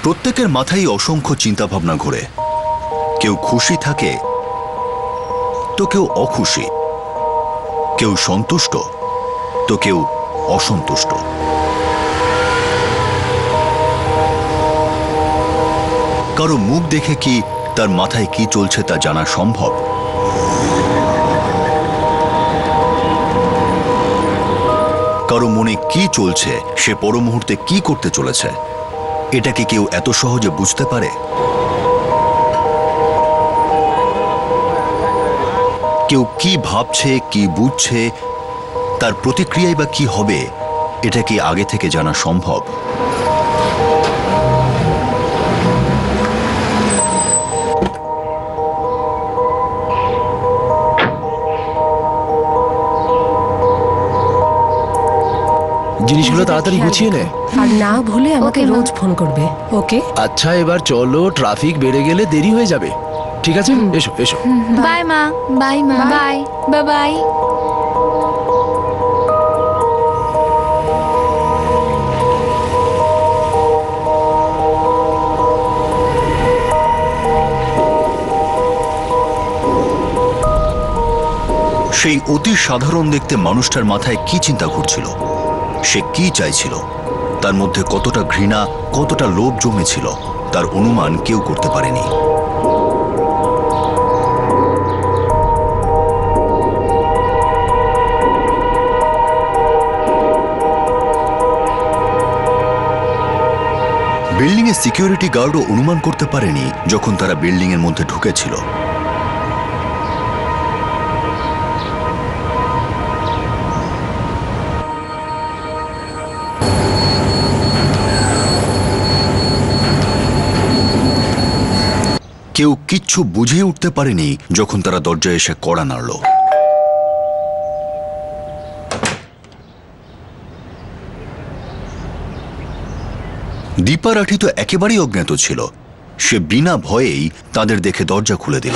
প্রত্যেকের মাথায় অসংখ্য চিন্তা ভাবনা ঘোরে। কেউ খুশি থাকে তো কেউ অখুশি, কেউ সন্তুষ্ট তো কেউ অসন্তুষ্ট। কারো মুখ দেখে কি তার মাথায় কি চলছে তা জানা সম্ভব? কারো মনে কি চলছে, সে পর মুহূর্তে কি করতে চলেছে, এটা কি কেউ এত সহজে বুঝতে পারে? কেউ কি ভাবছে, কি বুঝছে, তার প্রতিক্রিয়াই বা কি হবে, এটা কি আগে থেকে জানা সম্ভব? জিনিসগুলো তাড়াতাড়ি গুছিয়ে নে, আর না ভুলে আমাকে রোজ ফোন করবে। ওকে? আচ্ছা এবার চলো, ট্রাফিক বেড়ে গেলে দেরি হয়ে যাবে। ঠিক আছে, এসো এসো। বাই মা। বাই মা। Bye bye bye. সেই অতি সাধারণ দেখতে মানুষটার মাথায় কি চিন্তা ঘুরছিল, সে কি চাইছিল, তার মধ্যে কতটা ঘৃণা, কতটা লোভ জমেছিল, তার অনুমান কেউ করতে পারেনি। বিল্ডিং এর সিকিউরিটি গার্ডও অনুমান করতে পারেনি যখন তারা বিল্ডিং এর মধ্যে ঢুকেছিল। কেউ কিচ্ছু বুঝে উঠতে পারেনি যখন তারা দরজায় এসে কড়া নাড়ল। দীপা রাঠি তো একেবারেই অজ্ঞাত ছিল। সে বিনা ভয়েই তাদের দেখে দরজা খুলে দিল।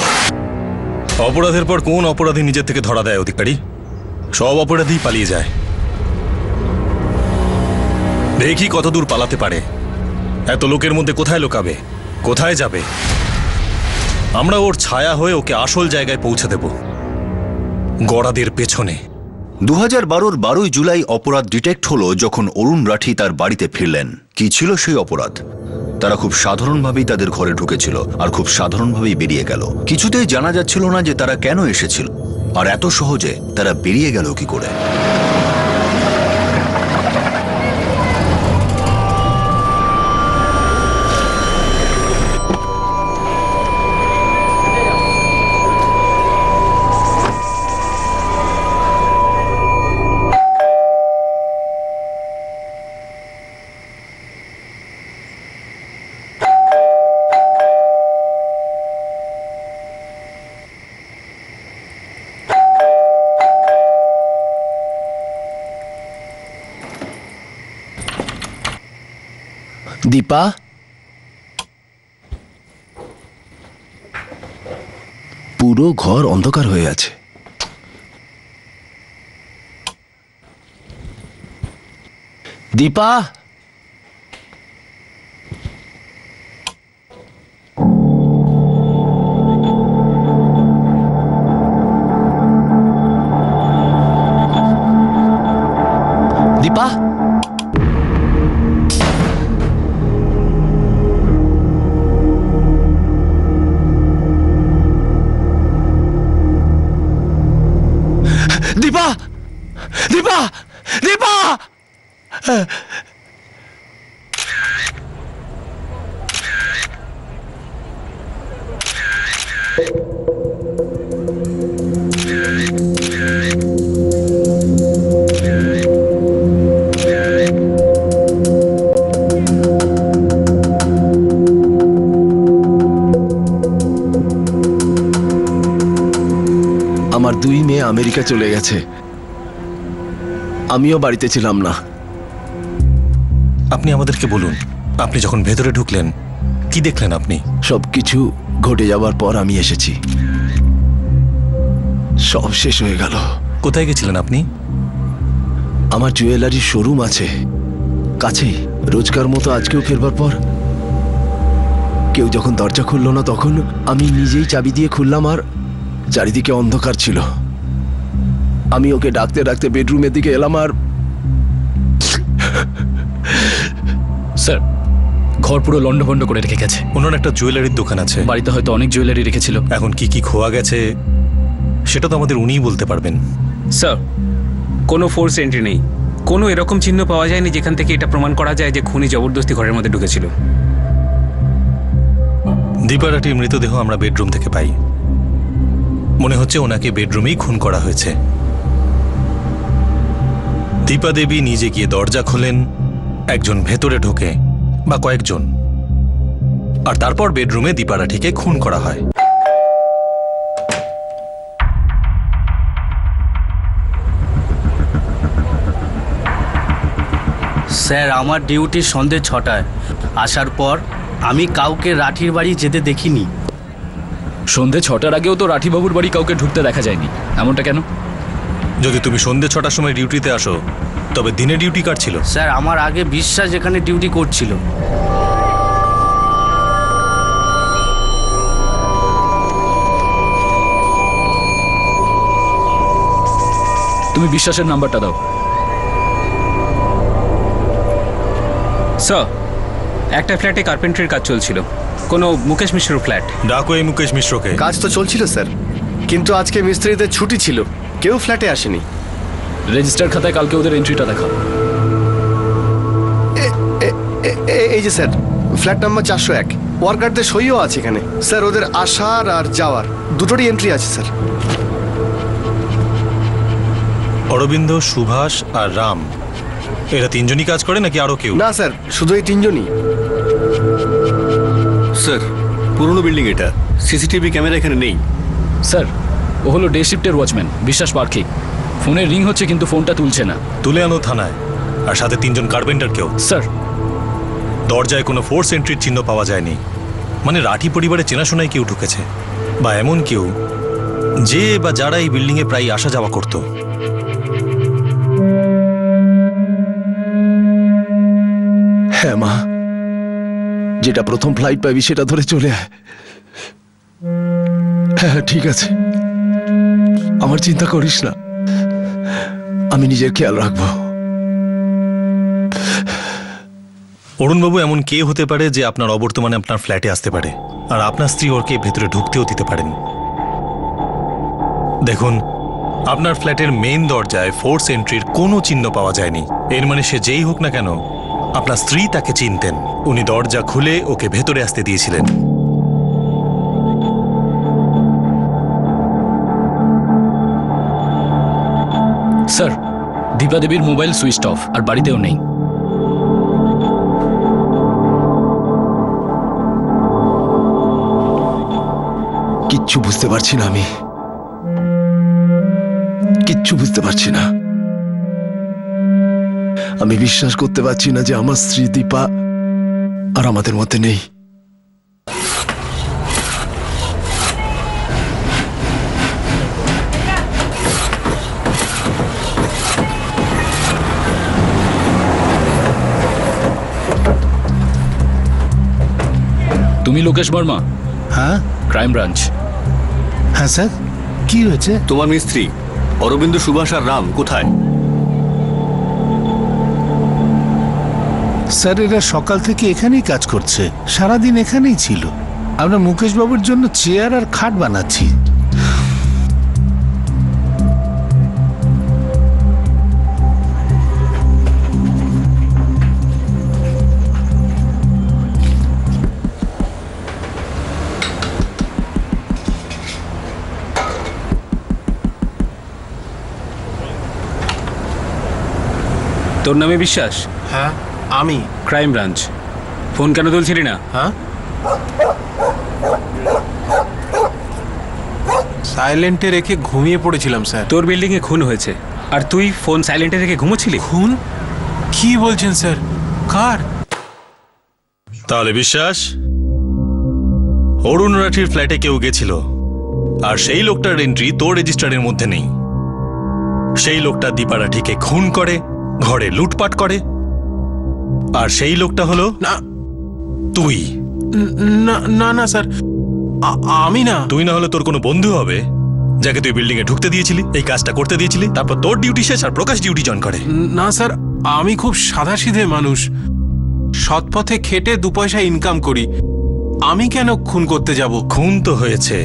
অপরাধের পর কোন অপরাধী নিজের থেকে ধরা দেয় অধিকারী? সব অপরাধী পালিয়ে যায়। দেখি কতদূর পালাতে পারে। এত লোকের মধ্যে কোথায় লুকাবে, কোথায় যাবে? আমরা ওর ছায়া হয়ে ওকে আসল জায়গায় পৌঁছে দেব, গড়াদের পেছনে। 2012-র 12 জুলাই অপরাধ ডিটেক্ট হলো যখন অরুণ রাঠি তার বাড়িতে ফিরলেন। কি ছিল সেই অপরাধ? তারা খুব সাধারণভাবেই তাদের ঘরে ঢুকেছিল আর খুব সাধারণভাবেই বেরিয়ে গেল। কিছুতেই জানা যাচ্ছিল না যে তারা কেন এসেছিল আর এত সহজে তারা বেরিয়ে গেল কি করে। দীপা, পুরো ঘর অন্ধকার হয়ে আছে। দীপা, দীপা, দীপা, দীপা, দীপা! আমার 2 মেয়ে আমেরিকা চলে গেছে। আমিও বাড়িতে ছিলাম না। আপনি আমাদেরকে বলুন, আপনি যখন ভেতরে ঢুকলেন কি দেখলেন? আপনি সবকিছু ঘটে যাবার পর আমি এসেছি, সব শেষ হয়ে গেল। কোথায় গেছিলেন আপনি? আমার জুয়েলারির শোরুম আছে কাছেই। রোজকার মতো আজকেও ফেরবার পর কেউ যখন দরজা খুললো না তখন আমি নিজেই চাবি দিয়ে খুললাম, আর চারিদিকে অন্ধকার ছিল। আমি ওকে ডাকতে ডাকতে বেডরুমের দিকে এলাম, আর স্যার, ঘর পুরো লন্ডভন্ড করে রেখে গেছে। ওনার একটা জুয়েলারির দোকান আছে, বাড়িতে হয়তো অনেক জুয়েলারি রেখেছিল। এখন কি কি খোয়া গেছে সেটা তো আমাদের উনিই বলতে পারবেন। স্যার, কোনো ফোর্স এন্ট্রি নেই, কোনো এরকম চিহ্ন পাওয়া যায়নি যেখান থেকে এটা প্রমাণ করা যায় যে খুনি জবরদস্তি ঘরের মধ্যে ঢুকেছিল। দীপা রাঠির মৃতদেহ আমরা বেডরুম থেকে পাই। মনে হচ্ছে ওনাকে বেডরুমেই খুন করা হয়েছে। দীপা দেবী নিজে গিয়ে দরজা খোলেন, একজন ভেতরে ঢোকে বা কয়েকজন, আর তারপর বেডরুমে দীপা রাঠিকে খুন করা হয়। স্যার, আমার ডিউটি সন্ধ্যে 6টায়। আসার পর আমি কাউকে রাঠির বাড়ি যেতে দেখিনি। সন্ধে 6টার আগেও তো রাঠিবাবুর বাড়ি কাউকে ঢুকতে দেখা যায়নি, এমনটা কেন? যদি তুমি সন্ধ্যে 6টার সময় ডিউটিতে আসো, তবে দিনে ডিউটি কার ছিল? স্যার, আমার আগে বিশ্বাস এখানে ডিউটি করছিল। তুমি বিশ্বাসের নাম্বারটা দাও। স্যার, একটা ফ্ল্যাটে কার্পেন্ট্রির কাজ চলছিল, কোনো মুকেশ মিশ্রর ফ্ল্যাট। ডাকো এই মুকেশ মিশ্রকে। কাজ তো চলছিল স্যার, কিন্তু আজকে মিস্ত্রিদের ছুটি ছিল, কেউ ফ্ল্যাটে আসেনি। রেজিস্টার খাতায় কালকে ওদের এন্ট্রিটা দেখা। এই যে স্যার, ফ্ল্যাট নাম্বার 401, ওয়ার্কারদের সইও আছে এখানে। স্যার, ওদের আসার আর যাওয়ার দুটোরই এন্ট্রি আছে স্যার। অরবিন্দ, সুভাষ আর রাম, এরা তিনজনই কাজ করে নাকি আরো কেউ? না স্যার, শুধু এই তিনজনই। স্যার, পুরনো বিল্ডিং এটা, সিসিটিভি ক্যামেরা এখানে নেই। স্যার, ও হলো ডে শিফটের ওয়াচম্যান বিশ্বাস পার্কি। ফোনের রিং হচ্ছে কিন্তু ফোনটা তুলছে না। তুলে আনো থানায়, আর সাথে তিনজন কার্পেন্টার কেউ। স্যার, দরজায় কোনো ফোর্স এন্ট্রির চিহ্ন পাওয়া যায়নি, মানে রাঠি পরিবারে চেনাশোনায় কেউ ঢুকেছে, বা এমন কেউ যে বা যারা এই বিল্ডিংয়ে প্রায় আসা যাওয়া করত। হ্যাঁ মা, যেটা প্রথম ফ্লাইট পাবি সেটা ধরে চলে আয়। হ্যাঁ ঠিক আছে, আমার চিন্তা করিস না, আমি নিজের খেয়াল রাখবো। অরুণবাবু, এমন কে হতে পারে যে আপনার অবর্তমানে আপনার ফ্ল্যাটে আসতে পারে, আর আপনার স্ত্রী ওরকে ভেতরে ঢুকতেও দিতে পারেন? দেখুন, আপনার ফ্ল্যাটের মেইন দরজায় ফোর্স এন্ট্রির কোনো চিহ্ন পাওয়া যায়নি। এর মানে সে যেই হোক না কেন, আপনার স্ত্রী তাকে চিনতেন। উনি দরজা খুলে ওকে ভেতরে আসতে দিয়েছিলেন। স্যার, দীপা দেবীর মোবাইল সুইচ অফ, আর বাড়িতেও নেই। কিচ্ছু বুঝতে পারছি না, আমি কিচ্ছু বুঝতে পারছি না। আমি বিশ্বাস করতে পারছি না যে আমার স্ত্রী দীপা আর আমাদের মধ্যে নেই। তুমি লোকেশ বর্মা? হ্যাঁ ক্রাইম ব্রাঞ্চ। হ্যাঁ স্যার, কি হয়েছে? তোমার মিস্ত্রি অরবিন্দ, সুভাষ আর রাম কোথায়? স্যার, এরা সকাল থেকে এখানেই কাজ করছে, সারাদিন এখানেই ছিল। আমরা মুকেশ বাবুর জন্য চেয়ার আর খাট বানাচ্ছি। তোর নামে বিশ্বাস? হ্যাঁ আমি। Crime branch. ফোন কেন তুলছিলি না? হ্যাঁ, সাইলেন্টে রেখে ঘুমিয়ে পড়েছিলাম স্যার। তোর বিল্ডিংয়ে খুন হয়েছে, আর তুই ফোন সাইলেন্টে রেখে ঘুমোচ্ছিলি? খুন? কি বলছেন স্যার? কার? তাহলে বিশ্বাস, অরুণ রাঠির ফ্ল্যাটে কেউ গেছিল, আর সেই লোকটার এন্ট্রি তোর রেজিস্টারের মধ্যে নেই। সেই লোকটা দীপা রাঠিকে খুন করে, ঘরে লুটপাট করে, আর সেই লোকটা হলো না তুই। না না স্যার, আমি না। তুই না হলে তোর কোনো বন্ধু হবে যাকে তুই বিল্ডিং এ ঢুকতে দিয়েছিলি, এই কাজটা করতে দিয়েছিলি, তারপর তোর ডিউটি শেষ আর প্রকাশ ডিউটি জয়েন করে। না স্যার, আমি খুব সাদাসিধে মানুষ, সৎ পথে খেটে 2 পয়সা ইনকাম করি। আমি কেন খুন করতে যাব? খুন তো হয়েছে,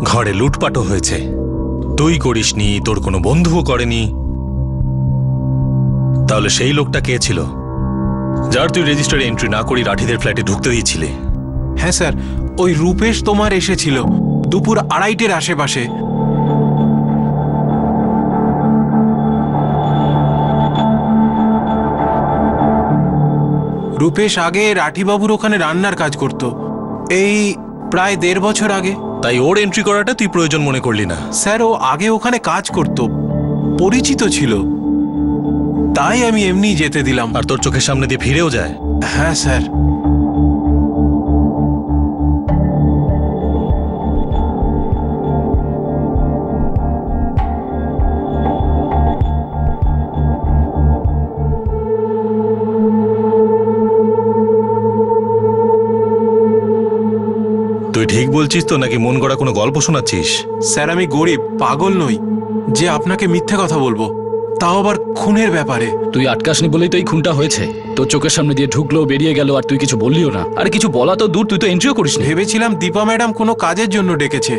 ঘরে লুটপাটও হয়েছে, তুই করিসনি, তোর কোনো বন্ধুও করেনি। তাহলে সেই লোকটা কে ছিল যার তুই রেজিস্টারে এন্ট্রি না করি রাঠিদের ফ্ল্যাটে ঢুকতে দিয়েছিলি? হ্যাঁ স্যার, ওই রূপেশ তোমার এসেছিল দুপুর 2:30-টের আশেপাশে। রূপেশ আগে রাঠিবাবুর ওখানে রান্নার কাজ করত, এই প্রায় 1.5 বছর আগে। তাই ওর এন্ট্রি করাটা তুই প্রয়োজন মনে করলি না? স্যার, ও আগে ওখানে কাজ করত, পরিচিত ছিল, তাই আমি এমনি যেতে দিলাম। আর তোর চোখের সামনে দিয়ে ফিরেও যায়? হ্যাঁ স্যার। তুই ঠিক বলছিস তো নাকি মন গড়া কোনো গল্প শোনাচ্ছিস? স্যার, আমি গরিব, পাগল নই যে আপনাকে মিথ্যে কথা বলবো, তাও আবার খুনের ব্যাপারে। তুই আটকাসনি বলেই তো এই খুনটা হয়েছে। তোর চোখের সামনে দিয়ে ঢুকলো, বেরিয়ে গেল, আর তুই কিছু বললিও না। আরে কিছু বলা তো দূর, তুই তো এন্ট্রিও করিস। ভেবেছিলাম দীপা ম্যাডাম কোনো কাজের জন্য ডেকেছে,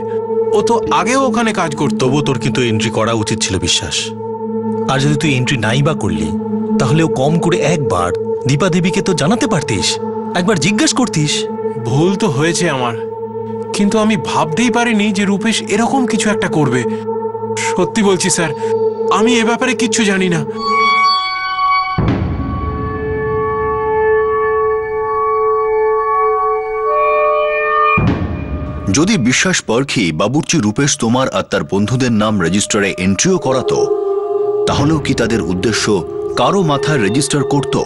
ও তো আগেও ওখানে কাজ করতো। তবু তোর কিন্তু এন্ট্রি করা উচিত ছিল বিশ্বাস। আর যদি তুই এন্ট্রি নাই বা করলি, তাহলেও কম করে একবার দীপা দেবীকে তো জানাতে পারতিস, একবার জিজ্ঞেস করতিস। ভুল তো হয়েছে আমার, কিন্তু আমি ভাবতেই পারিনি যে রূপেশ এরকম কিছু একটা করবে। সত্যি বলছি স্যার, আমি এ ব্যাপারে কিচ্ছু জানি না। যদি বিশ্বাস পরখি বাবুর্চি রূপেশ তোমার আর তার বন্ধুদের নাম রেজিস্টারে এন্ট্রিও করাতো, তাহলেও কি তাদের উদ্দেশ্য কারো মাথায় রেজিস্টার করত?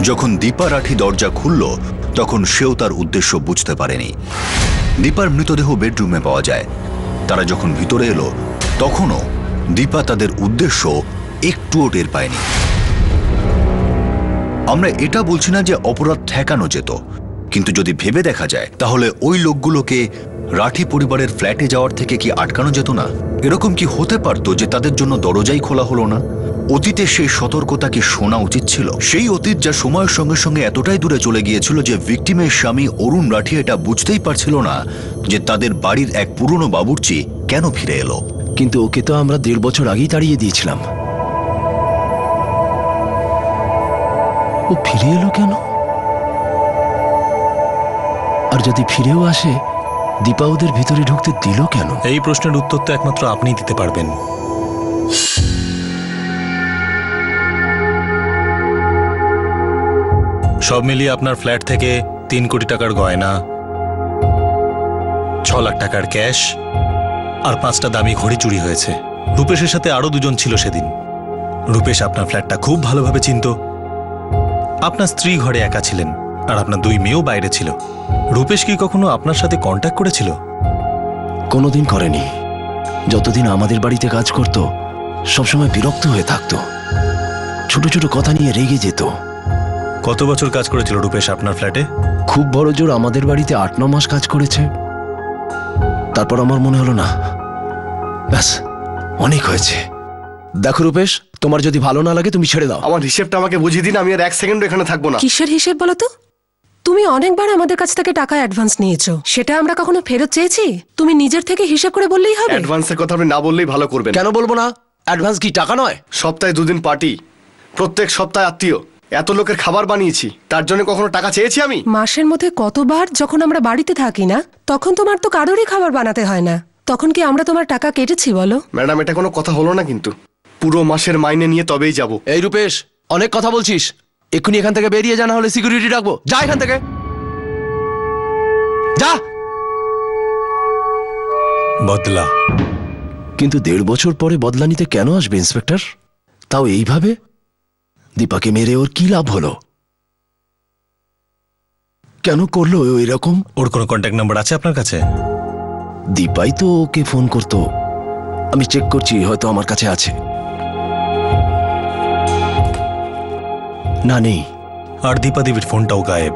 যখন দীপা রাঠি দরজা খুলল, তখন সেও তার উদ্দেশ্য বুঝতে পারেনি। দীপার মৃতদেহ বেডরুমে পাওয়া যায়। তারা যখন ভিতরে এলো, তখনও দীপা তাদের উদ্দেশ্য একটুও টের পায়নি। আমরা এটা বলছি না যে অপরাধ ঠেকানো যেত, কিন্তু যদি ভেবে দেখা যায়, তাহলে ওই লোকগুলোকে রাঠি পরিবারের ফ্ল্যাটে যাওয়ার থেকে কি আটকানো যেত না? এরকম কি হতে পারত যে তাদের জন্য দরজাই খোলা হলো না? অতীতে সেই সতর্কতা কি শোনা উচিত ছিল? সেই অতীত যা সময়ের সঙ্গে সঙ্গে এতটাই দূরে চলে গিয়েছিল যে ভিকটিমের স্বামী অরুণ রাঠি এটা বুঝতেই পারছিল না যে তাদের বাড়ির এক পুরনো বাবুর্চি কেন ফিরে এলো। কিন্তু ওকে তো আমরা 1.5 বছর আগেই তাড়িয়ে দিয়েছিলাম। ও ফিরে এলো কেন? আর যদি ফিরেও আসে, দীপা ওদের ভিতরে ঢুকতে দিল কেন? এই প্রশ্নের উত্তর তো একমাত্র আপনিই দিতে পারবেন। সব মিলিয়ে আপনার ফ্ল্যাট থেকে 3 কোটি টাকার গয়না, 6 লাখ টাকার ক্যাশ আর 5টা দামি ঘড়ি চুরি হয়েছে। রূপেশের সাথে আরো 2 জন ছিল সেদিন। রূপেশ আপনার ফ্ল্যাটটা খুব ভালোভাবে চিনত। আপনার স্ত্রী ঘরে একা ছিলেন আর আপনার 2 মেয়েও বাইরে ছিল। রূপেশ কি কখনো আপনার সাথে কন্ট্যাক্ট করেছিল? কোনোদিন করেনি। যতদিন আমাদের বাড়িতে কাজ করত, সবসময় বিরক্ত হয়ে থাকতো, ছোট ছোট কথা নিয়ে রেগে যেত। কত বছর কাজ করেছিল রূপেশ আপনার ফ্ল্যাটে? খুব বড় জোর আমাদের বাড়িতে 8-9 মাস কাজ করেছে। তারপর আমার মনে হলো না, ব্যাস অনেক হয়েছে। দেখো রূপেশ, তোমার যদি ভালো না লাগে তুমি ছেড়ে দাও। আমার হিসেবটা আমাকে বুঝিয়ে দিন, আমি আর 1 সেকেন্ড এখানে থাকবো না। কিসের হিসেব বলো তো? তুমি অনেকবার আমাদের কাছ থেকে টাকা অ্যাডভান্স নিয়েছো, সেটা আমরা কখনো ফেরত চেয়েছি? তুমি নিজের থেকে হিসাব করে বললেই হবে। অ্যাডভান্সের কথা আপনি না বললেই ভালো করবেন। কেন বলবো না? অ্যাডভান্স কি টাকা নয়? সপ্তাহে 2 দিন পার্টি, প্রত্যেক সপ্তাহে আত্মীয়, এত লোকের খাবার বানিয়েছি, তার জন্য কখনো টাকা চেয়েছি আমি? মাসের মধ্যে কতবার যখন আমরা বাড়িতে থাকি না, তখন তোমার তো কারোরই খাবার বানাতে হয় না। তখন কি আমরা তোমার টাকা কেটেছি বলো? ম্যাডাম, এটা কোনো কথা হলো না, কিন্তু পুরো মাসের মাইনে নিয়ে তবেই যাব। এই রূপেশ, অনেক কথা বলছিস, এক্ষুনি এখান থেকে বেরিয়ে যা, না হলে সিকিউরিটি ডাকবো। যা এখান থেকে, যা। বদলা। কিন্তু 1.5 বছর পরে বদলা নিতে কেন আসবে ইন্সপেক্টর? তাও এইভাবে? দীপাকে মেরে ওর কি লাভ হলো? কেন করলো এরকম? ওর কোনো কন্ট্যাক্ট নাম্বার আছে আপনার কাছে? দীপাই তো ওকে ফোন করতো। আমি চেক করছি, হয়তো আমার কাছে আছে। না, নেই। আর দীপা দেবীর ফোনটাও গায়েব।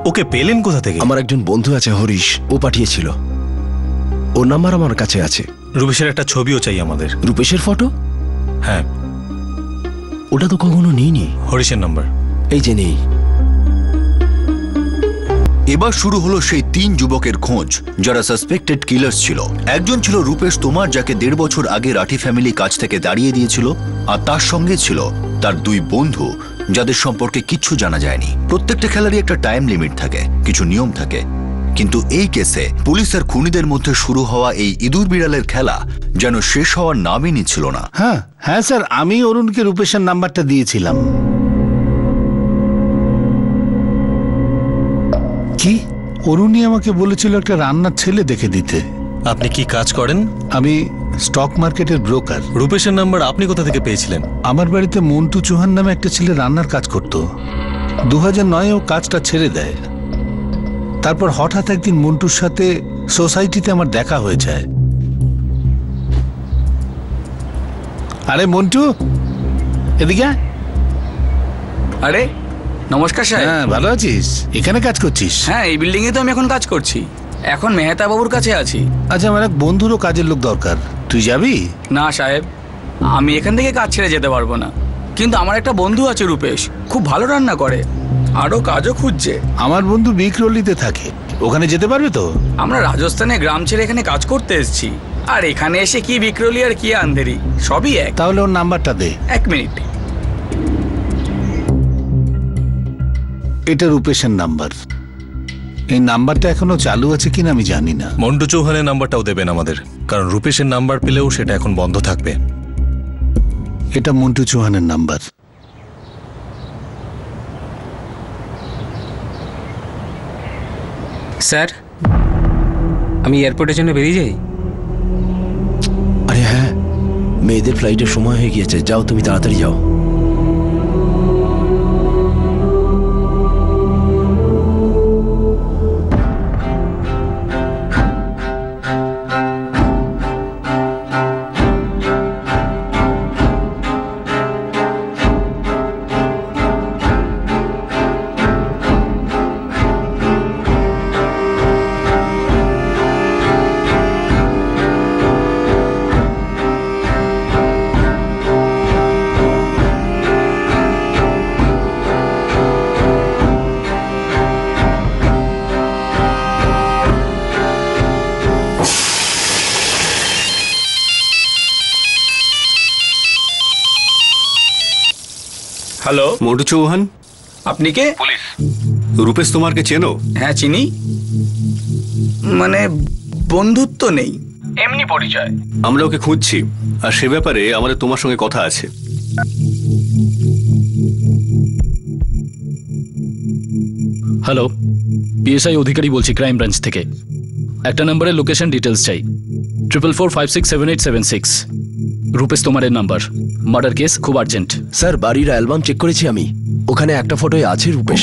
ওকে পেলেন কোথা থেকে? আমার একজন বন্ধু আছে হরিশ, ও পাঠিয়েছিল। ওর নাম্বার আমার কাছে আছে। রূপেশের একটা ছবিও চাই আমাদের। রূপেশের ফটো? হ্যাঁ। ওটা তো কখনো নিইনি। হরিশের নাম্বার এই যে নেই। এবার শুরু হলো সেই 3 যুবকের খোঁজ যারা সাসপেক্টেড কিলার্স ছিল। একজন ছিল রূপেশ তোমার, যাকে 1.5 বছর আগে রাঠি ফ্যামিলি কাছ থেকে দাঁড়িয়ে দিয়েছিল, আর তার সঙ্গে ছিল তার 2 বন্ধু যাদের সম্পর্কে কিচ্ছু জানা যায়নি। প্রত্যেকটা খেলারই একটা টাইম লিমিট থাকে, কিছু নিয়ম থাকে, কিন্তু এই কেসে পুলিশ আর খুনিদের মধ্যে শুরু হওয়া এই ইঁদুর বিড়ালের খেলা যেন শেষ হওয়ার নামই নিচ্ছিল না। হ্যাঁ হ্যাঁ স্যার, আমি অরুণকে রূপেশের নাম্বারটা দিয়েছিলাম। কি? অরুণই আমাকে বলেছিল একটা রান্নার ছেলে দেখে দিতে। আপনি কি কাজ করেন? আমি স্টক মার্কেটের ব্রোকার। রূপেশের নাম্বার আপনি কোথা থেকে পেয়েছিলেন? আমার বাড়িতে মন্টু চৌহান নামে একটা ছেলে রান্নার কাজ করত। 2009-এ ও কাজটা ছেড়ে দেয়। তারপর হঠাৎ একদিন মন্টুর সাথে সোসাইটিতে আমার দেখা হয়ে যায়। আরে মন্টু, এদিকে। আরে নমস্কার সাহেব। হ্যাঁ, ভালো আছিস? এখানে কাজ করছিস? হ্যাঁ, এই বিল্ডিং এ তো আমি এখন কাজ করছি। এখন মেহতা বাবুর কাছে আছি। আচ্ছা, আমার এক বন্ধুরও কাজের লোক দরকার, তুই যাবি? না সাহেব, আমি এখান থেকে কাজ ছেড়ে যেতে পারবো না। কিন্তু আমার একটা বন্ধু আছে রূপেশ, খুব ভালো রান্না করে, আরো কাজও খুঁজছে। আমার বন্ধু বিক্রলিতে থাকে, ওখানে যেতে পারবে তো? আমরা রাজস্থানে গ্রাম ছেড়ে এখানে কাজ করতে এসেছি, আর এখানে এসে কি বিক্রলি আর কি আন্ধেরি, সবই এক। তাহলে ওর নাম্বারটা দে। 1 মিনিট। এটা রূপেশের নাম্বার। এই নাম্বারটা এখনো চালু আছে কিনা আমি জানি না। মন্টু চৌহানের নাম্বারটাও দেবেন আমাদের, কারণ রূপেশের নাম্বার পেলেও সেটা এখন বন্ধ থাকবে। এটা মন্টু চৌহানের নাম্বার। স্যার, আমি এয়ারপোর্টের জন্য বেরিয়ে যাই? আরে হ্যাঁ, মেয়েদের ফ্লাইটের সময় হয়ে গিয়েছে, যাও তুমি তাড়াতাড়ি যাও। হ্যালো, মন্টু চৌহান। আপনি কে? পুলিশ। রূপেশ তোমারকে চেনো? হ্যাঁ চিনি, মানে বন্ধুত্ব নেই, এমনি পরিচয়। আমরা ওকে খুঁজছি, আর সে ব্যাপারে আমাদের তোমার সঙ্গে কথা আছে। হ্যালো, পিএসআই অধিকারী বলছি, ক্রাইম ব্রাঞ্চ থেকে। একটা নম্বরের লোকেশন ডিটেলস চাই। 44467876। রূপেশ তোমারের নাম্বার। মার্ডার কেস, খুব আর্জেন্ট। স্যার, বাড়ির অ্যালবাম চেক করেছি আমি, ওখানে একটা ফটোয় আছে রূপেশ।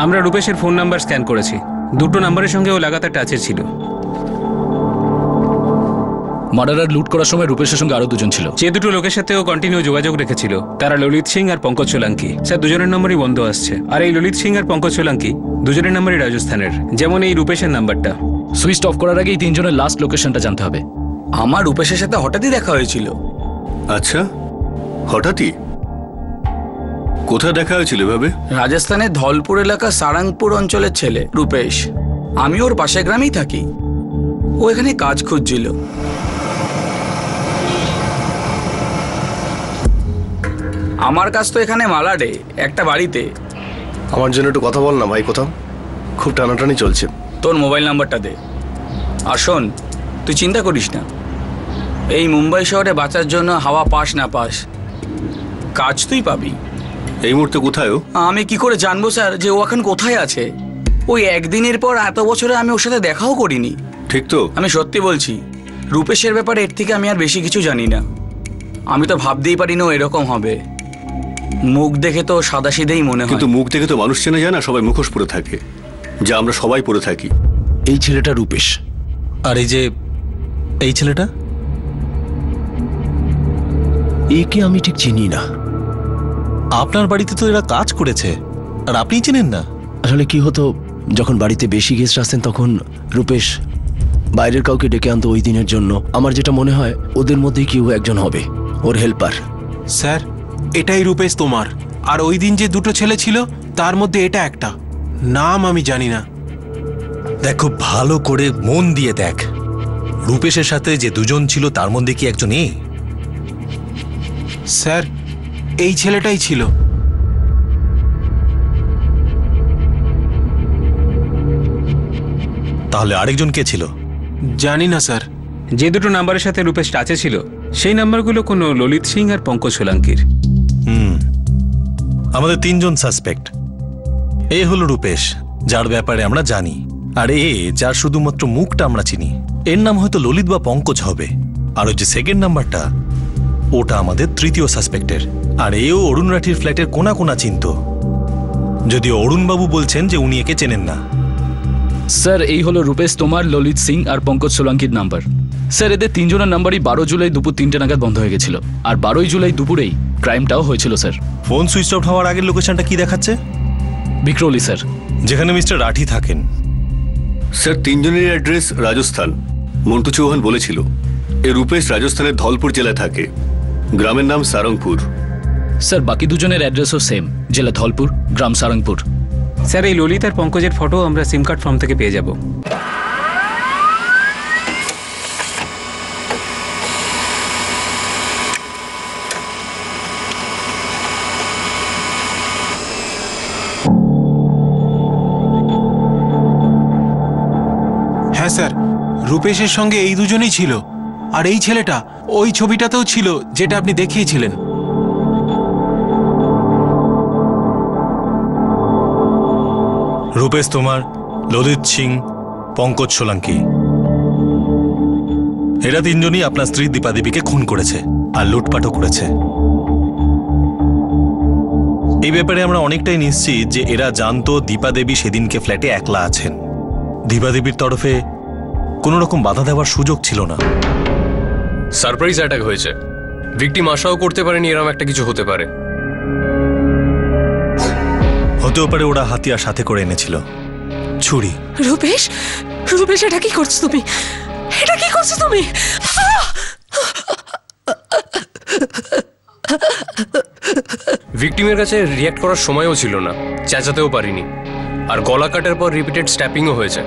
আমরা রূপেশের ফোন নাম্বার স্ক্যান করেছি, 2টো নাম্বারের সঙ্গে ও লাগাতার টাচে ছিল। মার্ডারার লুট করার সময় রূপেশের সঙ্গে আরো 2জন ছিল। যে 2টো লোকের সাথে ও কন্টিনিউ যোগাযোগ রেখেছিল তারা ললিত সিং আর পঙ্কজ সোলাঙ্কি। স্যার, 2জনের নাম্বারই বন্ধ আসছে, আর এই ললিত সিং আর পঙ্কজ সোলাঙ্কি 2জনের নাম্বারই রাজস্থানের, যেমন এই রূপেশের নাম্বারটা। সুইচ অফ করার আগেই 3জনের লাস্ট লোকেশনটা জানতে হবে। আমার রূপেশের সাথে হঠাৎই দেখা হয়েছিল। আচ্ছা, হঠাৎই? কোথায় দেখা হয়েছিল এভাবে? রাজস্থানের ধলপুর এলাকা সারাংপুর অঞ্চলের ছেলে রূপেশ। আমি ওর পাশের গ্রামেই থাকি, ও এখানে কাজ খুঁজছিল। আমার কাজ তো এখানে মালাডে একটা বাড়িতে। আমার জন্য একটু কথা বল না ভাই, কোথাও খুব টানাটানি চলছে। তোর মোবাইল নাম্বারটা দে। আর শোন, তুই চিন্তা করিস না, এই মুম্বাই শহরে বাঁচার জন্য হাওয়া পাস না পাস, কাজ তুই পাবি। এই মুহূর্তে কোথায় ও? আমি কি করে জানবো স্যার যে ও এখন কোথায় আছে? ওই একদিনের পর এত বছরে আমি ওর সাথে দেখাও করিনি। ঠিক তো? আমি সত্যি বলছি, রূপেশের ব্যাপারে এর থেকে আমি আর বেশি কিছু জানি না। আমি তো ভাবতেই পারি না ও এরকম হবে। মুখ দেখে তো সাদাসিধেই মনে হয়। কিন্তু মুখ দেখে তো মানুষ চেনা যায় না, সবাই মুখোশ পরে থাকে, যা আমরা সবাই পরে থাকি। এই ছেলেটা রূপেশ, আর এই ছেলেটা? একে আমি ঠিক চিনি না। আপনার বাড়িতে তো এরা কাজ করেছে, আর আপনি চেনেন না? আসলে কি হতো, যখন বাড়িতে বেশি গেস্ট আসতেন তখন রূপেশ বাইরের কাউকে ডেকে আনতো ওই দিনের জন্য। আমার যেটা মনে হয় ওদের মধ্যে কেউ একজন হবে, ওর হেল্পার। স্যার, এটাই রূপেশ তোমার। আর ওই দিন যে দুটো ছেলে ছিল তার মধ্যে এটা একটা। নাম আমি জানি না। দেখ, খুব ভালো করে মন দিয়ে দেখ। রূপেশের সাথে যে দুজন ছিল তার মধ্যে কি একজন এই? স্যার, এই ছেলেটাই ছিল। তাহলে আরেকজন কে ছিল? জানি না স্যার। যে দুটো নাম্বারের সাথে রূপেশ টাচে ছিল সেই নাম্বারগুলো কোনো ললিত সিং আর পঙ্কজ সোলাঙ্কির। আমাদের তিনজন সাসপেক্ট। এ হলো রূপেশ, যার ব্যাপারে আমরা জানি, আর যার শুধুমাত্র মুখটা আমরা চিনি। এর নাম হয়তো ললিত বা পঙ্কজ হবে। আর ওই যে সেকেন্ড নাম্বারটা, ওটা আমাদের তৃতীয় সাসপেক্টের। আর এও অরুণ রাঠির ফ্ল্যাটের কোনা কোনা চিনত, যদিও অরুণবাবু বলছেন যে উনি একে চেনেন না। স্যার, এই হলো রূপেশ তোমার, ললিত সিং আর পঙ্কজ সোলাঙ্কির নাম্বার। স্যার, এদের তিনজনের নাম্বারই 12 জুলাই দুপুর 3টে নাগাদ বন্ধ হয়ে গেছিল। আর 12 জুলাই দুপুরেই ক্রাইমটাও হয়েছিল স্যার। ফোন সুইচ অফ হওয়ার আগের লোকেশনটা কি দেখাচ্ছে? বিক্রোলি স্যার, যেখানে মিস্টার রাঠি থাকেন। স্যার, তিনজনের অ্যাড্রেস রাজস্থান। মন্টু চৌহান বলেছিল এ রূপেশ রাজস্থানের ধলপুর জেলায় থাকে, গ্রামের নাম সারংপুর। স্যার, বাকি দুজনের অ্যাড্রেসও সেম, জেলা ধলপুর, গ্রাম সারংপুর। স্যার, এই ললিত আর পঙ্কজের ফটো আমরা সিম কার্ড ফর্ম থেকে পেয়ে যাব। হ্যাঁ স্যার, রূপেশের সঙ্গে এই দুজনেই ছিল। আর এই ছেলেটা ওই ছবিটাতেও ছিল যেটা আপনি দেখিয়েছিলেন। রূপেশ তোমার, ললিত সিং, পঙ্কজ সোলাঙ্কি, এরা তিনজনই আপনার স্ত্রী দীপাদেবীকে খুন করেছে আর লুটপাটও করেছে। এই ব্যাপারে আমরা অনেকটাই নিশ্চিত যে এরা জানতো দীপাদেবী সেদিনকে ফ্ল্যাটে একলা আছেন। দীপাদেবীর তরফে কোনো রকম বাধা দেওয়ার সুযোগ ছিল না। সারপ্রাইজ অ্যাটাক হয়েছে, ভিকটিম আশাও করতে পারেনি এরকম একটা কিছু হতে পারে। হতেও পারে ওরা হাতিয়ার সাথে করে এনেছিল, ছুরি। রূপেশ, রূপেশ, এটা কি করছো তুমি? এটা কি করছো তুমি? ভিকটিমের কাছে রিয়্যাক্ট করার সময়ও ছিল না, চেঁচাতেও পারিনি। আর গলা কাটার পর রিপিটেড স্ট্যাপিংও হয়েছে।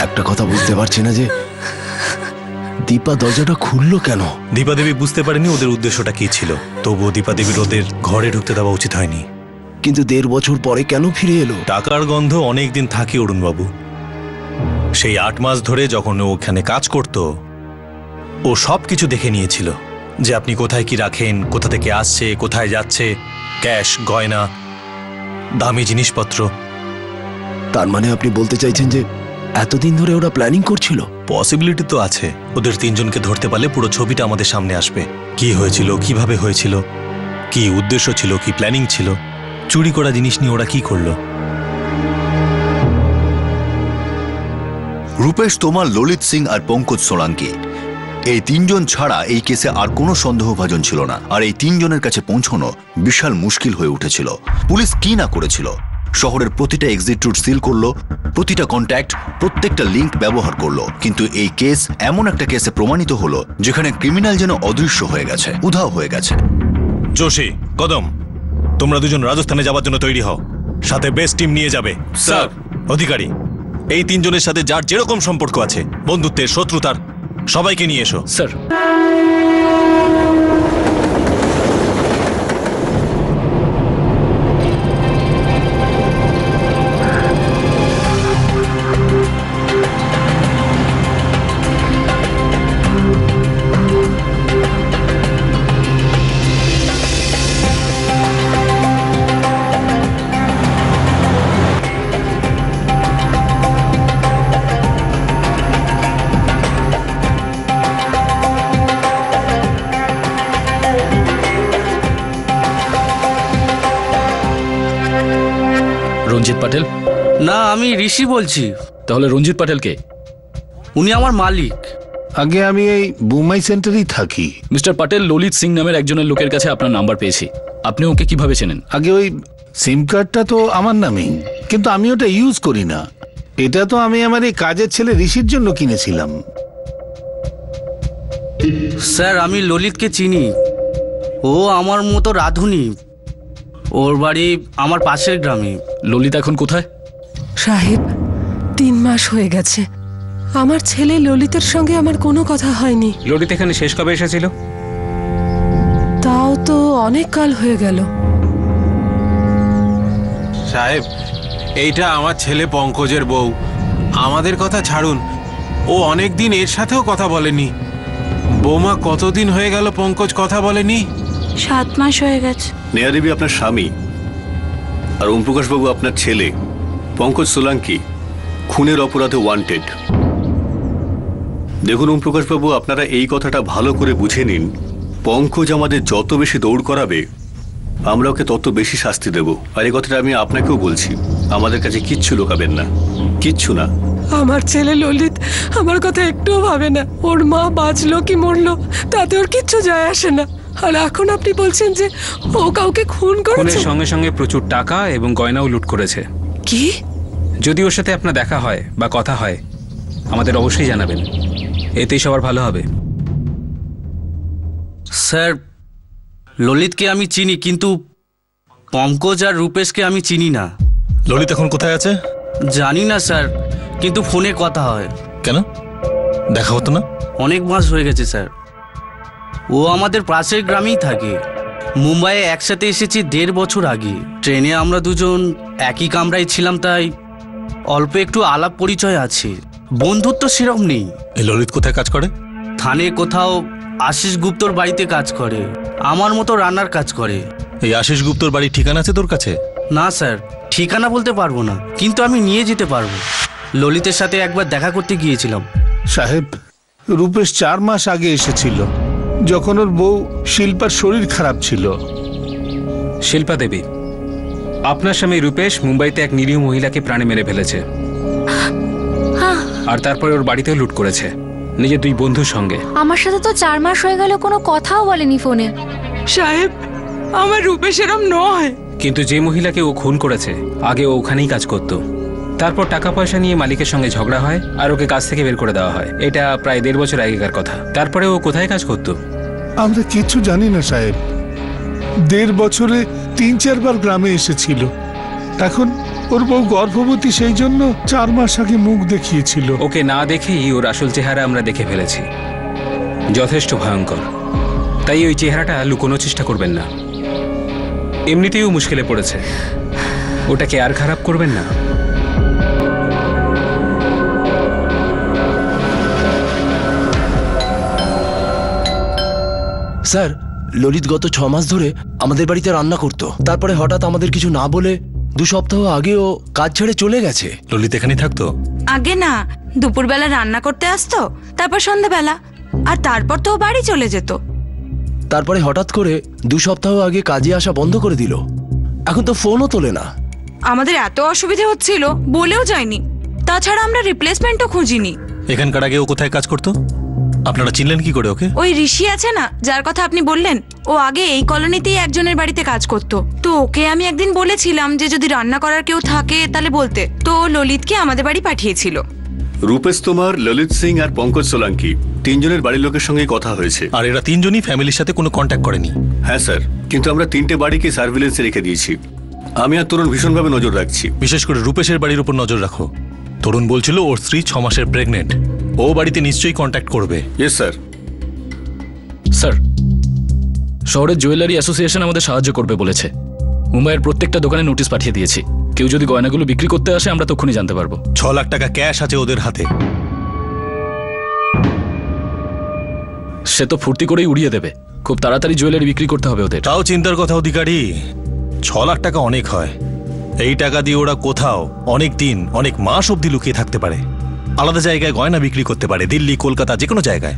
একটা কথা বুঝতে পারছি না যে দীপা দরজাটা খুললো কেন? দীপাদেবী বুঝতে পারেনি ওদের উদ্দেশ্যটা কি ছিল, তবুও দীপাদেবীর ওদের ঘরে ঢুকতে দেওয়া উচিত হয়নি। কিন্তু 1.5 বছর পরে কেন ফিরে এলো? টাকার গন্ধ অনেকদিন থাকে অরুণবাবু। সেই 8 মাস ধরে যখন ও ওখানে কাজ করত, ও সব কিছু দেখে নিয়েছিল, যে আপনি কোথায় কি রাখেন, কোথা থেকে আসছে, কোথায় যাচ্ছে, ক্যাশ, গয়না, দামি জিনিসপত্র। তার মানে আপনি বলতে চাইছেন যে এতদিন ধরে ওরা প্ল্যানিং করছিল? পসিবিলিটি তো আছে। ওদের তিনজনকে ধরতে পারলে পুরো ছবিটা আমাদের সামনে আসবে। কি হয়েছিল, কিভাবে হয়েছিল, কি উদ্দেশ্য ছিল, কি প্ল্যানিং ছিল, চুরি করা জিনিস নিয়ে ওরা কি করলো। রূপেশ তোমার, ললিত সিং আর পঙ্কজ সোলাঙ্কি, এই তিনজন ছাড়া এই কেসে আর কোনো সন্দেহভাজন ছিল না। আর এই তিনজনের কাছে পৌঁছানো বিশাল মুশকিল হয়ে উঠেছিল। পুলিশ কি না করেছিল, শহরের প্রতিটা এক্সিট রুট সিল করলো, প্রতিটা কন্ট্যাক্ট, প্রত্যেকটা লিঙ্ক ব্যবহার করলো। কিন্তু এই কেস এমন একটা কেসে প্রমাণিত হলো যেখানে ক্রিমিনাল যেন অদৃশ্য হয়ে গেছে, উধাও হয়ে গেছে। যোশী, কদম, তোমরা দুজন রাজস্থানে যাওয়ার জন্য তৈরি হও, সাথে বেস্ট টিম নিয়ে যাবে। স্যার। অধিকারী, এই তিনজনের সাথে যার যেরকম সম্পর্ক আছে, বন্ধুত্বের, শত্রুতার, সবাইকে নিয়ে এসো। স্যার। রঞ্জিত পাটেল? না, আমি ঋষি বলছি। তাহলে রঞ্জিত পাটেল কে? উনি আমার মালিক। আগে আমি এই বুমাই সেন্টারেই থাকি। মিস্টার পাটেল, ললিত সিং নামের একজনের লোকের কাছে আপনার নাম্বার পেয়েছি। আপনি ওকে কিভাবে চেনেন? আগে ওই সিম কার্ডটা তো আমার নামেই, কিন্তু আমি ওটা ইউজ করি না। এটা তো আমি আমার এই কাজের ছেলে ঋষির জন্য কিনেছিলাম। স্যার, আমি ললিতকে চিনি। ও আমার মতো রাঁধুনি। ওর বাড়ি আমার পাশের গ্রামে। ললিত এখন কোথায়? সাহেব, 3 মাস হয়ে গেছে। আমার ছেলে ললিতের সঙ্গে আমার কোনো কথা হয়নি। ললিত এখানে শেষ কবে এসেছিল? তাও তো অনেক কাল হয়ে গেল। সাহেব, এইটা আমার ছেলে পঙ্কজের বউ। আমাদের কথা ছাড়ুন, ও অনেক দিন এর সাথেও কথা বলেনি। বৌমা, কতদিন হয়ে গেল পঙ্কজ কথা বলেনি? 7 মাস হয়ে গেছে। নেহা দেবী আপনার স্বামী, আর ওমপ্রকাশ বাবু আপনার ছেলে। পঙ্কজ সোলাঙ্কি খুনের অপরাধে ওয়ান্টেড। দেখুন ওমপ্রকাশ বাবু, আপনারা এই কথাটা ভালো করে বুঝে নিন। পঙ্কজ আমাদের যত বেশি দৌড় করাবে, আমরা ওকে তত বেশি শাস্তি দেব। আর এই কথাটা আমি আপনাকেও বলছি, আমাদের কাছে কিচ্ছু লুকাবেন না, কিচ্ছু না। আমার ছেলে ললিত আমার কথা একটুও ভাবে না। ওর মা বাঁচলো কি মরলো তাতে ওর কিচ্ছু যায় আসে না। আর এখন আপনি বলছেন যে ও কাউকে খুন করেছে? খুনের সঙ্গে সঙ্গে প্রচুর টাকা এবং গয়নাও লুট করেছে। কি? যদি ওর সাথে আপনার দেখা হয় বা কথা হয়, আমাদের অবশ্যই জানাবেন, এতেই সবার ভালো হবে। স্যার, ললিতকে আমি চিনি, কিন্তু পঙ্কজ আর রূপেশকে আমি চিনি না। ললিত এখন কোথায় আছে? জানি না স্যার, কিন্তু ফোনে কথা হয়। কেন দেখা হতো না? অনেক মাস হয়ে গেছে স্যার। ও আমাদের পাশের গ্রামেই থাকে। মুম্বাইয়ে একসাথে এসেছি 1.5 বছর আগে। ট্রেনে আমরা দুজন একই কামরায় ছিলাম, তাই অল্প একটু আলাপ পরিচয় আছে। বন্ধুত্ব সেরকম নেই। এই ললিত কোথায় কাজ করে? থানে কোথাও আশিস গুপ্তর বাড়িতে কাজ করে। আমার মতো রান্নার কাজ করে। এই আশিস গুপ্তর বাড়ির ঠিকানা আছে তোর কাছে? না স্যার, ঠিকানা বলতে পারবো না, কিন্তু আমি নিয়ে যেতে পারবো। ললিতের সাথে একবার দেখা করতে গিয়েছিলাম। সাহেব, রূপেশ 4 মাস আগে এসেছিল, যখন ওর বউ শিল্পার শরীর খারাপ ছিল। শিল্পা দেবী, আপনার স্বামী রূপেশ মুম্বাইতে এক নিরীহ মহিলাকে প্রাণে মেরে ফেলেছে, আর তারপরে ওর বাড়িতেও লুট করেছে নিজের 2 বন্ধুর সঙ্গে। আমার সাথে তো 4 মাস হয়ে গেল, কোনো কথাও বলেনি ফোনে। সাহেব, আমার রূপেশ এরম নয়। কিন্তু যে মহিলাকে ও খুন করেছে, আগে ও ওখানেই কাজ করত। তারপর টাকা পয়সা নিয়ে মালিকের সঙ্গে ঝগড়া হয় আর ওকে কাজ থেকে বের করে দেওয়া হয়। এটা প্রায় 1.5 বছর আগেকার কথা। তারপরে ও কোথায় কাজ করত? আমরা কিচ্ছু জানি না সাহেব। 1.5 বছরে 3-4 বার গ্রামে এসেছিল। এখন ওর বউ গর্ভবতী, সেই জন্য 4 মাস আগে মুখ দেখিয়েছিল। ওকে না দেখেই ওর আসল চেহারা আমরা দেখে ফেলেছি। যথেষ্ট ভয়ঙ্কর। তাই ওই চেহারাটা লুকোনোর চেষ্টা করবেন না। এমনিতেই ও মুশকিলে পড়েছে, ওটাকে আর খারাপ করবেন না। স্যার, ললিত গত 6 মাস ধরে আমাদের বাড়িতে রান্না করতো। তারপরে হঠাৎ আমাদের কিছু না বলে 2 সপ্তাহ আগে ও কাজ ছেড়ে চলে গেছে। ললিত এখানেই থাকতো? আগে না, দুপুরবেলা রান্না করতে আসতো, তারপর সন্ধ্যাবেলা, আর তারপর তো বাড়ি চলে যেত। তারপরে হঠাৎ করে 2 সপ্তাহ আগে কাজে আসা বন্ধ করে দিল। এখন তো ফোনও তোলে না। আমাদের এত অসুবিধা হচ্ছিল, বলেও যায়নি। তাছাড়া আমরা রিপ্লেসমেন্টও খুঁজিনি। এখানকার আগে ও কোথায় কাজ করতো? আপনারা চিনলেন কি করে ওকে? ওই ঋষি আছে না, যার কথা আপনি বললেন, ও আগে এই কলোনিতেই একজনের বাড়িতে কাজ করতো। তো ওকে আমি একদিন বলেছিলাম যে যদি রান্না করার কেউ থাকে তাহলে বলতে, তো ললিতকে আমাদের বাড়ি পাঠিয়েছিল। রূপেশ তোমার, ললিত সিং আর পঙ্কজ সোলাঙ্কি 3 জনের বাড়ির লোকের সঙ্গে কথা হয়েছে। আর এরা 3 জনই ফ্যামিলির সাথে কোনো কন্ট্যাক্ট করেনি? হ্যাঁ স্যার, কিন্তু আমরা 3টে বাড়িকে সার্ভিলেন্সে রেখে দিয়েছি। আমি আর তরুণ ভীষণভাবে নজর রাখছি। বিশেষ করে রূপেশের বাড়ির উপর নজর রাখো। তরুণ বলছিল ওর স্ত্রী 6 মাসের প্রেগনেন্ট। ও বাড়িতে নিশ্চয়ই কন্ট্যাক্ট করবে। Yes sir. স্যার, শহরের জুয়েলারি অ্যাসোসিয়েশন আমাদের সাহায্য করবে বলেছে। মুম্বাইয়ের প্রত্যেকটা দোকানে নোটিশ পাঠিয়ে দিয়েছি। কেউ যদি গয়নাগুলো বিক্রি করতে আসে, আমরা তখনই জানতে পারবো। 6 লাখ টাকা ক্যাশ আছে ওদের হাতে। সে তো ফুর্তি করেই উড়িয়ে দেবে। খুব তাড়াতাড়ি জুয়েলারি বিক্রি করতে হবে ওদের। তাও চিন্তার কথা অধিকারী, 6 লাখ টাকা অনেক হয়। এই টাকা দিয়ে ওরা কোথাও অনেক দিন, অনেক মাস অবধি লুকিয়ে থাকতে পারে। আলাদা জায়গায় গয়না বিক্রি করতে পারে, দিল্লি, কলকাতা, যে কোনো জায়গায়।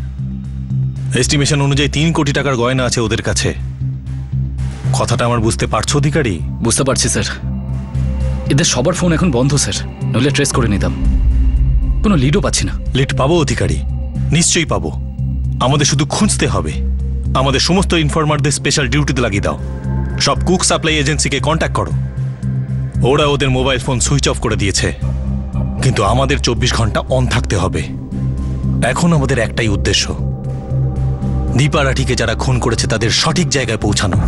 এস্টিমেশন অনুযায়ী 3 কোটি টাকার গয়না আছে ওদের কাছে। কথাটা আমার বুঝতে পারছো অধিকারী? বুঝতে পারছি স্যার। এদের সবার ফোন এখন বন্ধ স্যার, নইলে ট্রেস করে নিতাম। কোনো লিডও পাচ্ছি না। লিড পাবো অধিকারী, নিশ্চয়ই পাবো। আমাদের শুধু খুঁজতে হবে। আমাদের সমস্ত ইনফরমারদের স্পেশাল ডিউটিতে লাগিয়ে দাও। সব কুক সাপ্লাই এজেন্সিকে কন্ট্যাক্ট করো। ওরা ওদের মোবাইল ফোন সুইচ অফ করে দিয়েছে, কিন্তু আমাদের 24 ঘন্টা অন থাকতে হবে। এখন আমাদের একটাই উদ্দেশ্য, দীপা রাঠিকে যারা খুন করেছে তাদের সঠিক জায়গায় পৌঁছানো।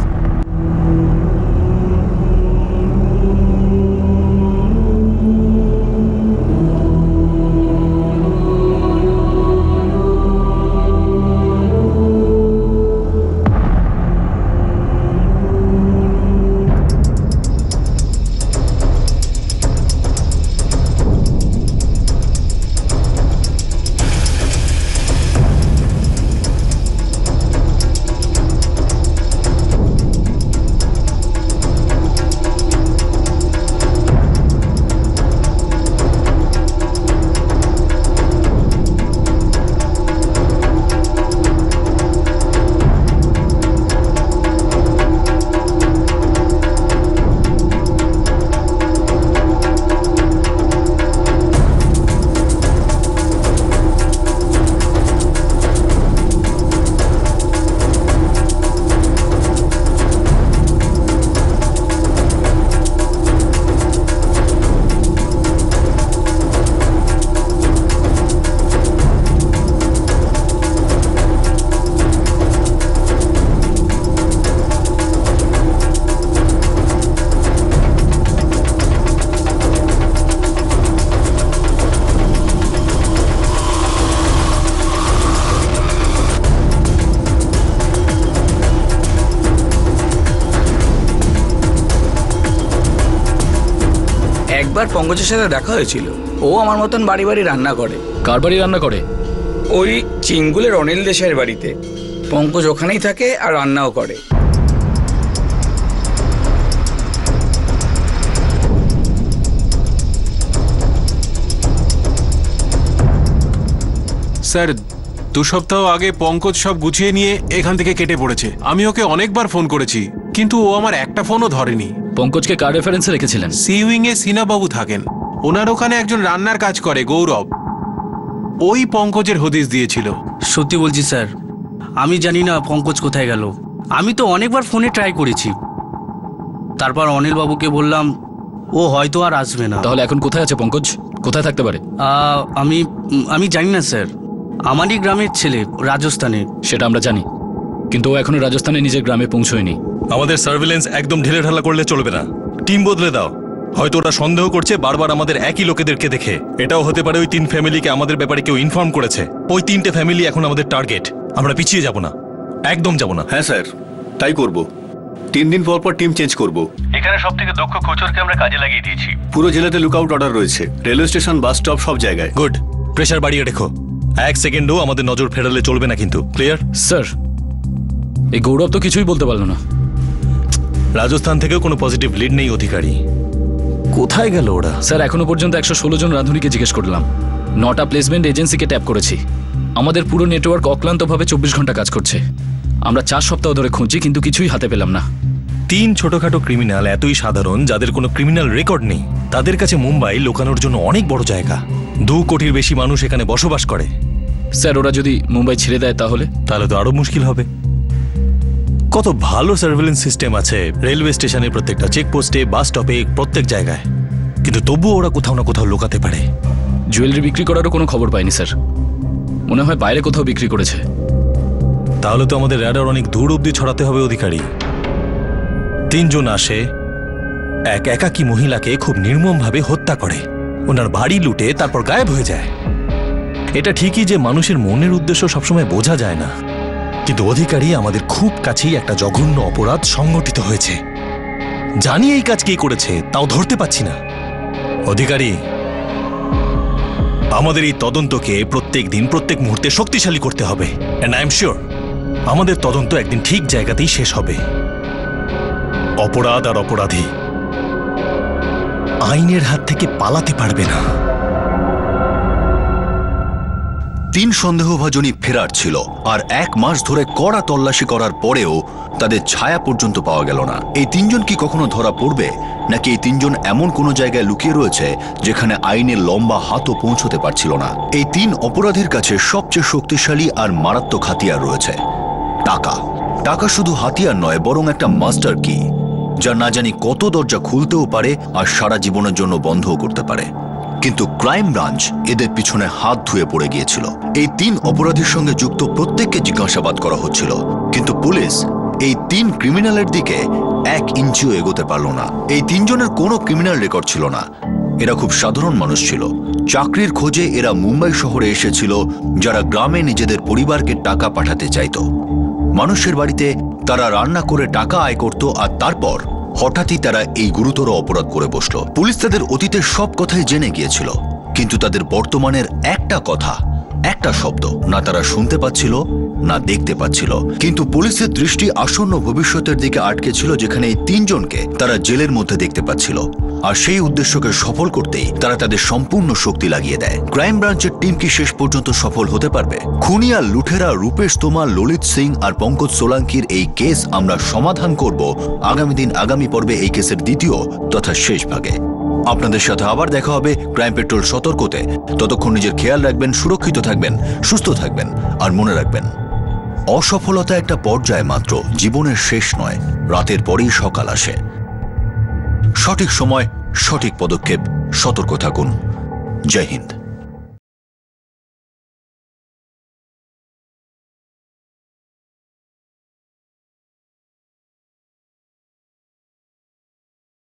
একবার পঙ্কজের সাথে দেখা হয়েছিল। ও আমার মতন বাড়ি বাড়ি রান্না করে। কার বাড়ি রান্না করে? ওই চিঙ্গুলের অনিল দেশাইয়ের বাড়িতে। পঙ্কজ ওখানেই থাকে আর রান্নাও করে। স্যার 2 সপ্তাহ আগে পঙ্কজ সব গুছিয়ে নিয়ে এখান থেকে কেটে পড়েছে। আমি ওকে অনেকবার ফোন করেছি, কিন্তু ও আমার একটা ফোনও ধরেনি। পঙ্কজকে কার রেফারেন্সে রেখেছিলেন? সি উইং এ সিনাবাবু থাকেন, ওনার ওখানে একজন রান্নার কাজ করে গৌরব, ওই পঙ্কজের হদিশ দিয়েছিল। সত্যি বলছি স্যার, আমি জানি না পঙ্কজ কোথায় গেল। আমি তো অনেকবার ফোনে ট্রাই করেছি, তারপর অনিল বাবুকে বললাম, ও হয়তো আর আসবে না। তাহলে এখন কোথায় আছে পঙ্কজ? কোথায় থাকতে পারে? আমি জানি না স্যার। আমারই গ্রামের ছেলে, রাজস্থানে। সেটা আমরা জানি, কিন্তু ও এখনো রাজস্থানে নিজের গ্রামে পৌঁছয়নি। আমাদের সার্ভিলেন্স একদম ঢিলে ঢালা করলে চলবে না। টিম বদলে দাও। হয়তো ওরা সন্দেহ করছে বারবার আমাদের একই লোকেদেরকে দেখে। এটাও হতে পারে ওই 3 ফ্যামিলিকে আমাদের ব্যাপারে কেউ ইনফর্ম করেছে। ওই 3টে ফ্যামিলি এখন আমাদের টার্গেট। আমরা পিছিয়ে যাব না, একদম যাব না। হ্যাঁ স্যার, তাই করব। 3 দিন পর পর টিম চেঞ্জ করব। এখানে সবথেকে দক্ষ খোঁচরকে আমরা কাজে লাগিয়ে দিয়েছি। পুরো জেলাতে লুকআউট অর্ডার রয়েছে, রেলওয়ে স্টেশন, বাস স্টপ, সব জায়গায়। গুড, প্রেসার বাড়িয়ে রেখো। 1 সেকেন্ডও আমাদের নজর ফেরালে চলবে না কিন্তু। ক্লিয়ার? স্যার, এই গৌরব তো কিছুই বলতে পারলো না। রাজস্থান থেকেও কোনো পজিটিভ লিড নেই অধিকারী। কোথায় গেল ওরা? স্যার, এখনো পর্যন্ত 116 জন রাঁধুনিকে জিজ্ঞেস করলাম। 9টা প্লেসমেন্ট এজেন্সিকে ট্যাপ করেছি। আমাদের পুরো নেটওয়ার্ক অক্লান্তভাবে 24 ঘন্টা কাজ করছে। আমরা 4 সপ্তাহ ধরে খুঁজছি, কিন্তু কিছুই হাতে পেলাম না। 3 ছোটখাটো ক্রিমিনাল এতই সাধারণ যাদের কোনো ক্রিমিনাল রেকর্ড নেই, তাদের কাছে মুম্বাই লোকানোর জন্য অনেক বড় জায়গা। 2 কোটির বেশি মানুষ এখানে বসবাস করে। স্যার, ওরা যদি মুম্বাই ছেড়ে দেয় তাহলে তো আরো মুশকিল হবে। কত ভালো সার্ভিলেন্স সিস্টেম আছে রেলওয়ে স্টেশনের প্রত্যেকটা চেকপোস্টে, বাস স্টপে, প্রত্যেক জায়গায়, কিন্তু তবুও ওরা কোথাও না কোথাও লুকাতে পারে। জুয়েলারি বিক্রি করারও কোনো খবর পাইনি স্যার। মনে হয় বাইরে কোথাও বিক্রি করেছে। তাহলে তো আমাদের র্যাডার অনেক দূর অবধি ছড়াতে হবে অধিকারী। 3 জন আসে, এক একাকী মহিলাকে খুব নির্মমভাবে হত্যা করে, ওনার বাড়ি লুটে তারপর গায়েব হয়ে যায়। এটা ঠিকই যে মানুষের মনের উদ্দেশ্য সবসময় বোঝা যায় না, কিন্তু অধিকারী আমাদের খুব কাছেই একটা জঘন্য অপরাধ সংগঠিত হয়েছে। জানি এই কাজ কে করেছে, তাও ধরতে পাচ্ছি না। অধিকারী, আমাদের এই তদন্তকে প্রত্যেক দিন, প্রত্যেক মুহূর্তে শক্তিশালী করতে হবে। এন্ড আই এম শিওর আমাদের তদন্ত একদিন ঠিক জায়গাতেই শেষ হবে। অপরাধ আর অপরাধী আইনের হাত থেকে পালাতে পারবে না। 3 সন্দেহভাজনই ফেরার ছিল, আর 1 মাস ধরে কড়া তল্লাশি করার পরেও তাদের ছায়া পর্যন্ত পাওয়া গেল না। এই 3 জন কি কখনো ধরা পড়বে, নাকি এই তিনজন এমন কোনো জায়গায় লুকিয়ে রয়েছে যেখানে আইনের লম্বা হাতও পৌঁছতে পারছিল না। এই তিন অপরাধীর কাছে সবচেয়ে শক্তিশালী আর মারাত্মক হাতিয়ার রয়েছে টাকা। টাকা শুধু হাতিয়ার নয়, বরং একটা মাস্টার কি, যা না জানি কত দরজা খুলতেও পারে আর সারা জীবনের জন্য বন্ধও করতে পারে। কিন্তু ক্রাইম ব্রাঞ্চ এদের পিছনে হাত ধুয়ে পড়ে গিয়েছিল। এই তিন অপরাধীর সঙ্গে যুক্ত প্রত্যেককে জিজ্ঞাসাবাদ করা হচ্ছিল, কিন্তু পুলিশ এই তিন ক্রিমিনালের দিকে 1 ইঞ্চিও এগোতে পারল না। এই তিনজনের কোনো ক্রিমিনাল রেকর্ড ছিল না। এরা খুব সাধারণ মানুষ ছিল। চাকরির খোঁজে এরা মুম্বাই শহরে এসেছিল, যারা গ্রামে নিজেদের পরিবারকে টাকা পাঠাতে চাইত। মানুষের বাড়িতে তারা রান্না করে টাকা আয় করত, আর তারপর হঠাৎই তারা এই গুরুতর অপরাধ করে বসল। পুলিশ তাদের অতীতের সব কথাই জেনে গিয়েছিল, কিন্তু তাদের বর্তমানের একটা কথা, একটা শব্দ না তারা শুনতে পাচ্ছিল না দেখতে পাচ্ছিল। কিন্তু পুলিশের দৃষ্টি আসন্ন ভবিষ্যতের দিকে আটকে ছিল, যেখানে এই তিনজনকে তারা জেলের মধ্যে দেখতে পাচ্ছিল। আর সেই উদ্দেশ্যকে সফল করতেই তারা তাদের সম্পূর্ণ শক্তি লাগিয়ে দেয়। ক্রাইম ব্রাঞ্চের টিম কি শেষ পর্যন্ত সফল হতে পারবে? খুনি আর লুঠেরা রূপেশ তোমার, ললিত সিং আর পঙ্কজ সোলাঙ্কির এই কেস আমরা সমাধান করব আগামী পর্বে, এই কেসের দ্বিতীয় তথা শেষ ভাগে। আপনাদের সাথে আবার দেখা হবে ক্রাইম পেট্রোল সতর্কতে। ততক্ষণ নিজের খেয়াল রাখবেন, সুরক্ষিত থাকবেন, সুস্থ থাকবেন, আর মনে রাখবেন, অসফলতা একটা পর্যায় মাত্র, জীবনের শেষ নয়। রাতের পরেই সকাল আসে। সঠিক সময়, সঠিক পদক্ষেপ, সতর্ক থাকুন। জয় হিন্দ।